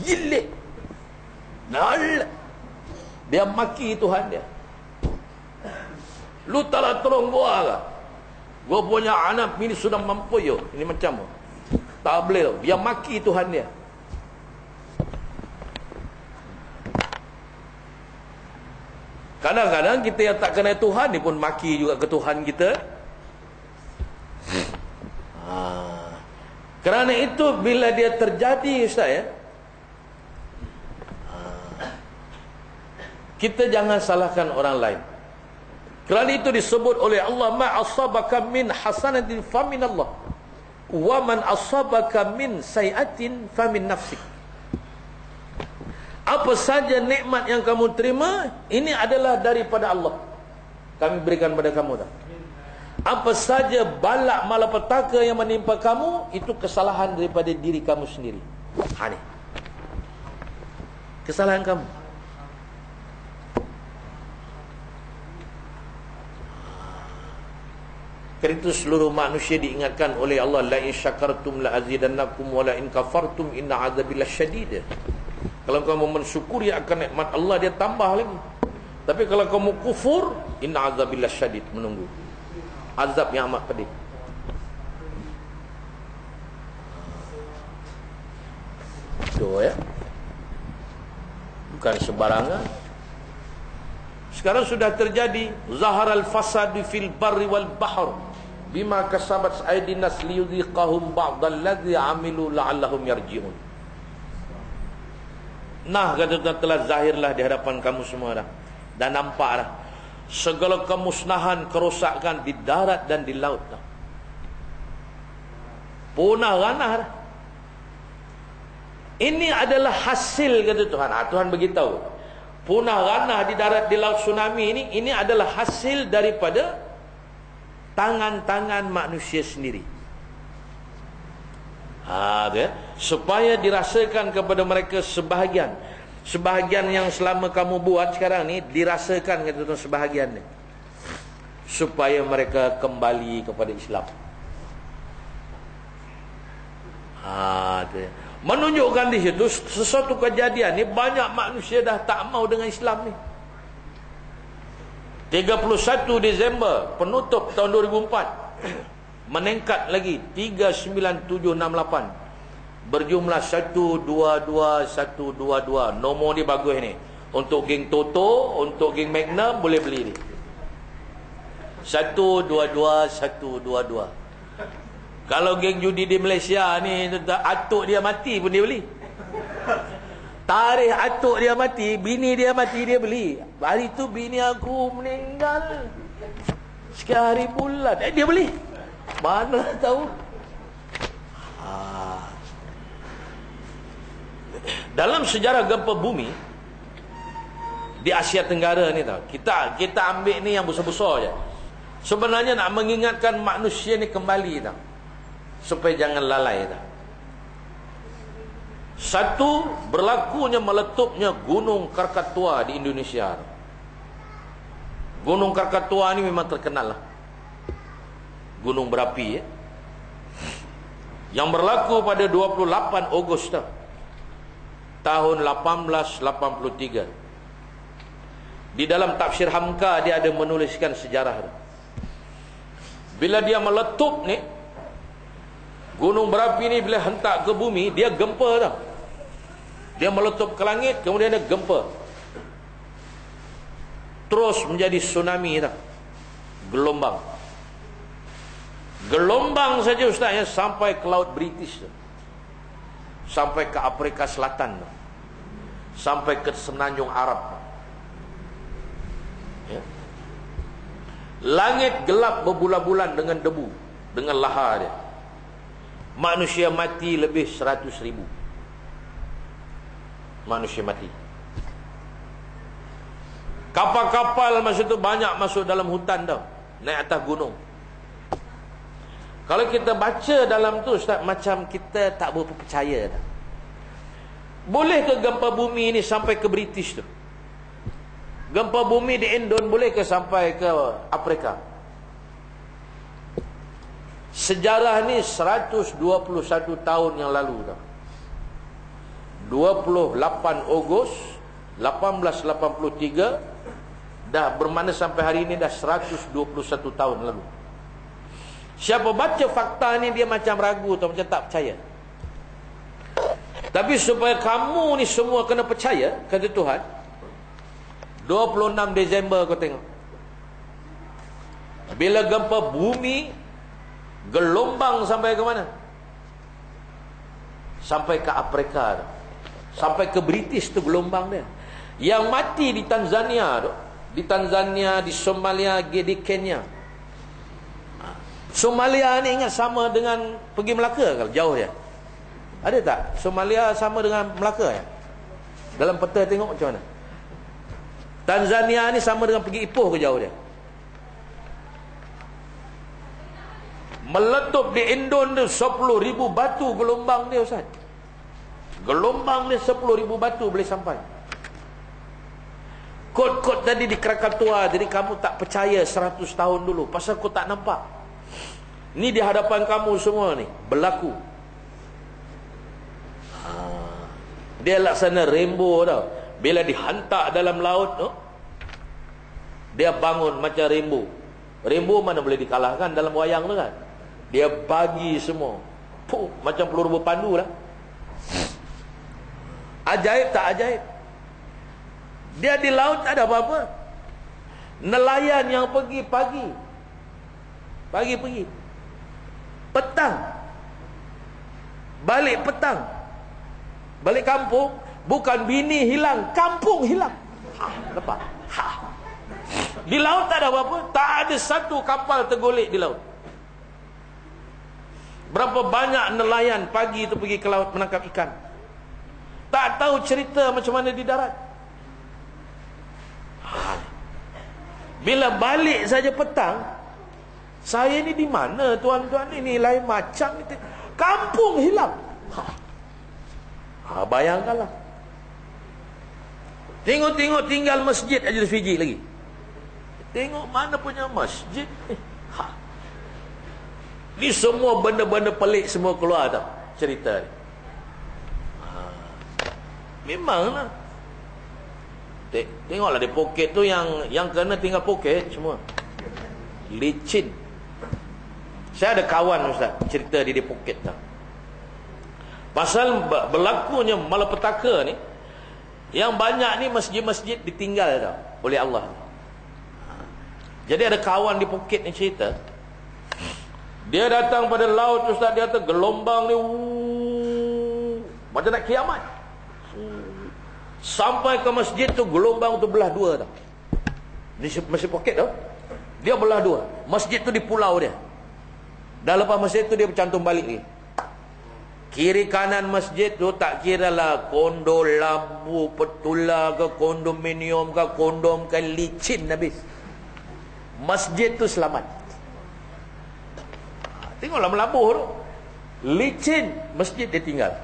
Jilik. Dia maki Tuhan dia. Lu tak nak tolong gua ke? Gua punya anak ini sudah mampu yo. Ini macam tak boleh tau. Dia maki Tuhan dia. Kadang-kadang kita yang tak kenal Tuhan ni pun maki juga ke Tuhan kita. Kerana itu bila dia terjadi, Ustaz ya, kita jangan salahkan orang lain. Kerana itu disebut oleh Allah, ma asabaka min hasanatin famin Allah, wa man asabaka min sayiatin famin nafsik. Apa saja nikmat yang kamu terima, ini adalah daripada Allah. Kami berikan pada kamu dah. Apa saja balak malapetaka yang menimpa kamu, itu kesalahan daripada diri kamu sendiri. Ni kesalahan kamu. Kerana itu seluruh manusia diingatkan oleh Allah, la in syakartum la azidannakum wa la in kafartum inna azabi lasyadid. Kalau kamu mensyukuri akan nikmat Allah, dia tambah lagi. Tapi kalau kamu kufur, inna azabi lasyadid, menunggu azab yang amat pedih. Itu ya, bukan sembarangan. Sekarang sudah terjadi zaharal fasadu fil barri wal bahr bima kasabat aydin nas liyudhiqahum ba'dalladzi amilu la'allahum yarji'un. Nah, kata Tuhan, telah zahirlah di hadapan kamu semua dah, dan nampak dah segala kemusnahan, kerosakan di darat dan di laut dah. Punah ranah dah. Ini adalah hasil, kata Tuhan. Tuhan beritahu, punah ranah di darat, di laut, tsunami ini adalah hasil daripada tangan-tangan manusia sendiri. Supaya dirasakan kepada mereka sebahagian yang selama kamu buat sekarang ni, dirasakan, kata Tuhan, sebahagian ni, supaya mereka kembali kepada Islam. Menunjukkan di situ sesuatu kejadian ni, banyak manusia dah tak mau dengan Islam ni. 31 Disember penutup tahun 2004 meningkat lagi 39768, berjumlah 122 nombor ni bagus ni. Untuk geng Toto, untuk geng Magnum boleh beli ni 122. Kalau geng judi di Malaysia ni, atuk dia mati pun dia beli. Tarikh atuk dia mati, bini dia mati, dia beli. Hari tu bini aku meninggal, sekian hari bulan, dia beli. Mana tahu. Dalam sejarah gempa bumi di Asia Tenggara ni tau, kita ambil ni yang besar-besar je. Sebenarnya nak mengingatkan manusia ni kembali tau, supaya jangan lalai tau. Satu, berlakunya meletupnya Gunung Krakatoa di Indonesia. Gunung Krakatoa ni memang terkenal lah, gunung berapi yang berlaku pada 28 Ogos tahun 1883. Di dalam tafsir Hamka dia ada menuliskan sejarah tu. Bila dia meletup ni, gunung berapi ni bila hentak ke bumi, dia gempa tau. Dia meletup ke langit, kemudian dia gempa, terus menjadi tsunami tau. Gelombang saja Ustaz ya, sampai ke laut British tu, sampai ke Afrika Selatan tu, sampai ke semenanjung Arab ya. Langit gelap berbulan-bulan dengan debu, dengan lahar dia. Manusia mati lebih 100,000 manusia mati. Kapal-kapal masa tu banyak masuk dalam hutan tau, naik atas gunung. Kalau kita baca dalam tu Ustaz, macam kita tak berapa percaya dah. Boleh ke gempa bumi ni sampai ke British tu? Gempa bumi di Indon boleh ke sampai ke Afrika? Sejarah ni 121 tahun yang lalu tau. 28 Ogos 1883, dah bermakna sampai hari ini dah 121 tahun lalu. Siapa baca fakta ni dia macam ragu atau macam tak percaya. Tapi supaya kamu ni semua kena percaya, kata Tuhan, 26 Disember kau tengok, bila gempa bumi gelombang sampai ke mana? Sampai ke Afrika tu. Sampai ke British tu gelombang dia. Yang mati di Tanzania tu, di Tanzania, di Somalia, di Kenya. Somalia ni ingat sama dengan pergi Melaka ke? Jauh dia. Ada tak? Somalia sama dengan Melaka ya? Dalam peta tengok macam mana? Tanzania ni sama dengan pergi Ipoh ke jauh dia? Meletup di Indon tu 10,000 batu gelombang dia, Ustaz. Gelombang dia 10,000 batu boleh sampai. Kod-kod tadi di Krakatoa, jadi kamu tak percaya 100 tahun dulu pasal kau tak nampak. Ni di hadapan kamu semua ni berlaku. Dia laksana rainbow tau. Bila dihantar dalam laut tu, dia bangun macam rainbow. Rainbow mana boleh dikalahkan dalam wayang tu kan. Dia bagi semua. Puh, macam peluru berpandu lah. Ajaib tak ajaib? Dia di laut tak ada apa-apa. Nelayan yang pergi pagi. Pagi pergi. Petang. Balik petang. Balik kampung. Bukan bini hilang, kampung hilang. Lepas. Di laut tak ada apa-apa. Tak ada satu kapal tergolek di laut. Berapa banyak nelayan pagi itu pergi ke laut menangkap ikan. Tak tahu cerita macam mana di darat. Bila balik saja petang, saya ni di mana tuan-tuan, ini lain macam itu. Kampung hilang. Bayangkanlah. Tengok-tengok tinggal masjid aja di Fiji lagi. Tengok mana punya masjid. Ni semua benda-benda pelik semua keluar tau cerita ni. Memanglah. Tengoklah di poket tu yang kena tinggal poket semua. Licin. Saya ada kawan Ustaz cerita di poket tau. Pasal berlakunya malapetaka ni, yang banyak ni masjid-masjid ditinggal tau oleh Allah. Jadi ada kawan di Phuket ni cerita, dia datang pada laut Ustaz, dia kata gelombang ni macam nak kiamat. Sampai ke masjid tu gelombang tu belah dua tau. Di masjid Phuket tu dia belah dua. Masjid tu di pulau dia. Dah lepas masjid tu dia bercantum balik lagi. Kiri kanan masjid tu tak kira lah kondo lambu, petula ke, kondominium ke, kondom ke, licin habis. Masjid tu selamat. Tengoklah melabur tu. Licin, masjid dia tinggal.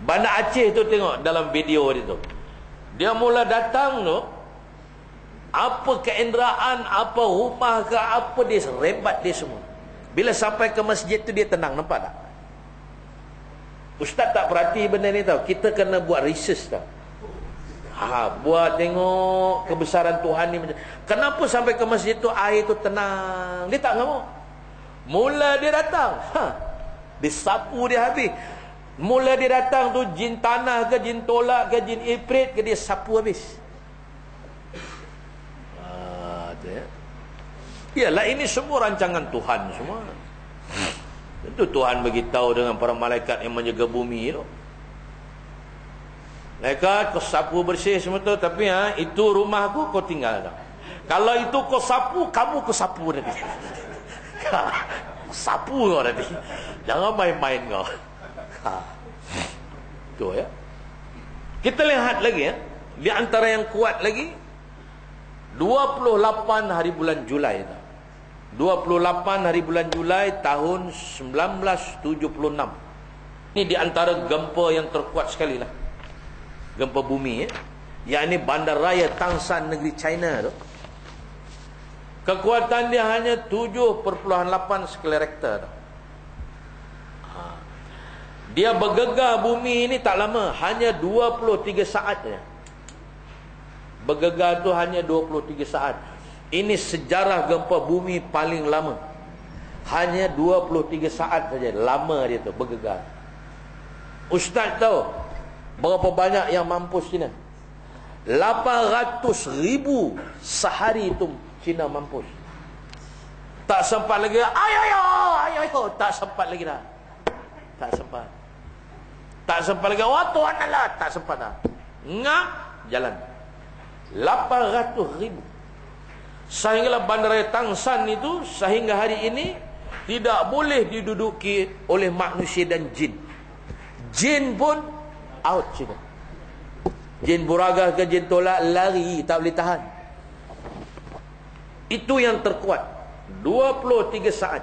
Bandar Aceh tu tengok dalam video dia tu. Dia mula datang tu, apa keenderaan, apa rumah ke, apa dia rembat dia semua. Bila sampai ke masjid tu dia tenang, nampak tak? Ustaz tak perhati benda ni tau. Kita kena buat research tau. Buat tengok kebesaran Tuhan ni. Kenapa sampai ke masjid tu air tu tenang? Dia tak ngamuk. Mula dia datang, disapu dia habis. Mula dia datang tu jin tanah ke, jin tolak ke, jin ifrit ke, dia sapu habis. Yalah, ini semua rancangan Tuhan semua. Tentu Tuhan beritahu dengan para malaikat yang menjaga bumi tu. Malaikat, kau sapu bersih semua tu, tapi itu rumahku kau tinggal tak? Kalau itu kau sapu, kamu kau sapu nanti. Sapu kau nanti. Jangan main-main kau. Tu ya. Kita lihat lagi ya. Di antara yang kuat lagi, 28 hari bulan Julai tak? 28 hari bulan Julai tahun 1976. Ini di antara gempa yang terkuat sekali lah. Gempa bumi ya. Yang ini bandaraya Tangshan negeri China tu. Kekuatan dia hanya 7.8 skala Richter tu. Dia bergegar bumi ini tak lama, hanya 23 saat saja. Bergegar tu hanya 23 saat. Ini sejarah gempa bumi paling lama. Hanya 23 saat saja. Lama dia tu bergegar. Ustaz tahu berapa banyak yang mampus Cina? 800,000 sehari itu Cina mampus. Tak sempat lagi. Ayo. Tak sempat lagi dah. Tak sempat. Tak sempat lagi. Oh Tuhan Allah. Tak sempat dah. Ngap. Jalan. 800,000. Sehinggalah bandaraya Tangsan itu sehingga hari ini tidak boleh diduduki oleh manusia dan jin. Jin pun out Cina. Jin buraga ke jin tolak lari, tak boleh tahan. Itu yang terkuat. 23 saat.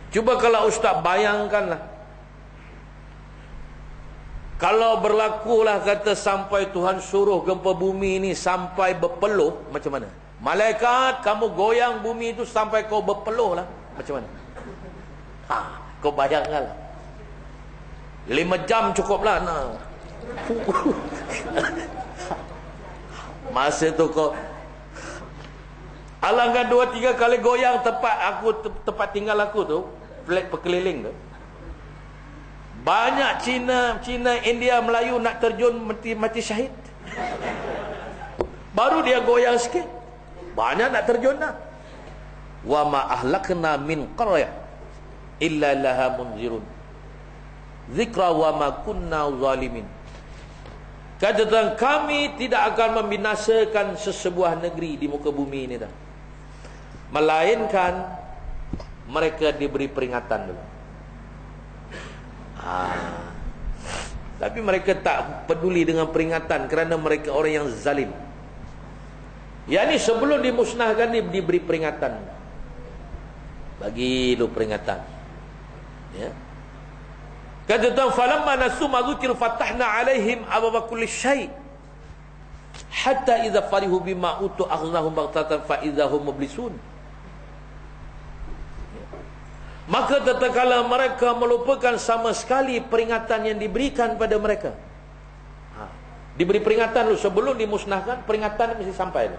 Cuba kalau Ustaz bayangkanlah, kalau berlakulah kata sampai Tuhan suruh gempa bumi ini sampai berpeluh, macam mana? Malaikat, kamu goyang bumi itu sampai kau berpeluh lah, macam mana? Kau bayangkanlah. 5 jam cukuplah nah. Masa tu kau alangkan 2-3 kali goyang tempat tinggal aku tu, flat perkeliling tu. Banyak Cina, India, Melayu nak terjun mati syahid. Baru dia goyang sikit, banyak nak terjun dah. Wa ma ahlakna min qaryah illa laha munzirun. Zikra wa ma kunna zalimin. Kata Tuhan, kami tidak akan membinasakan sesebuah negeri di muka bumi ini dah. Melainkan mereka diberi peringatan dulu. Tapi mereka tak peduli dengan peringatan kerana mereka orang yang zalim. Yang ni sebelum dimusnahkan ni diberi peringatan. Bagi lu peringatan. Ya. Kata Tuhan, falamma nasu ma dzukira fatahna alaihim abwaaba kulli syai' hatta idza farihu bima utu akhdhahum baghtatan fa idza hum mublisun. Maka tatkala mereka melupakan sama sekali peringatan yang diberikan pada mereka. Diberi peringatan dulu sebelum dimusnahkan, peringatan mesti sampai dulu.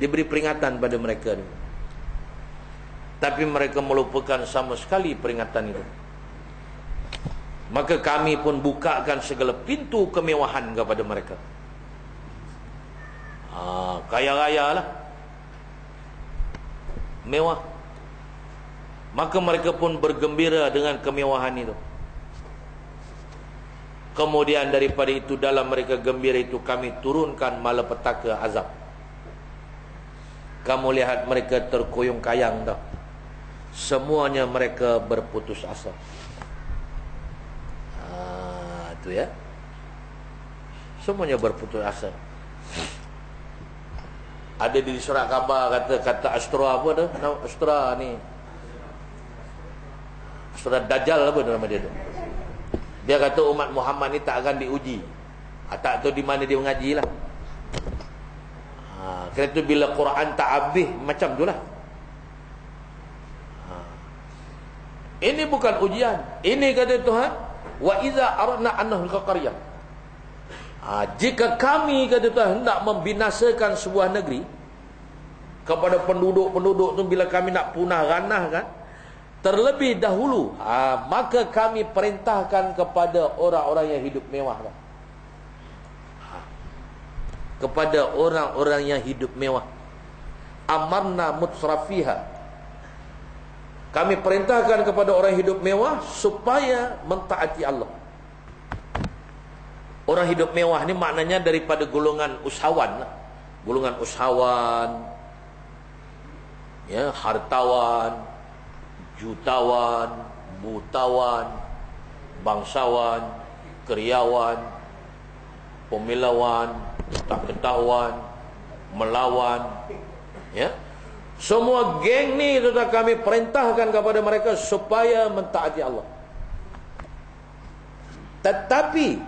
Diberi peringatan pada mereka dulu. Tapi mereka melupakan sama sekali peringatan itu. Maka kami pun bukakan segala pintu kemewahan kepada mereka. Kaya raya lah, mewah. Maka mereka pun bergembira dengan kemewahan itu. Kemudian daripada itu, dalam mereka gembira itu, kami turunkan malapetaka azab. Kamu lihat mereka terkoyong kayang dah. Semuanya mereka berputus asa. Itu ya. Semuanya berputus asa. Ada di surat khabar kata Astra apa dah? Astra ni. Astra Dajjal apa nama dia tu? Dia kata umat Muhammad ni tak akan diuji. Tak tahu di mana dia mengaji lah. Kerana tu bila Quran tak habis macam tu lah. Ini bukan ujian. Ini kata Tuhan, wa iza aradna an nuhlika qaryah. Jika kami kata Tuhan hendak membinasakan sebuah negeri kepada penduduk-penduduk tu, bila kami nak punah ranah kan, terlebih dahulu, maka kami perintahkan kepada orang-orang yang hidup mewah kan? Kepada orang-orang yang hidup mewah, amarna mutsrafiha, kami perintahkan kepada orang hidup mewah supaya mentaati Allah. Orang hidup mewah ni maknanya daripada golongan usahawan lah. Golongan usahawan, ya, hartawan, jutawan, butawan, bangsawan, keriawan, pemilawan, tak ketahuan, melawan, ya. Semua geng ni sudah kami perintahkan kepada mereka supaya mentaati Allah. Tetapi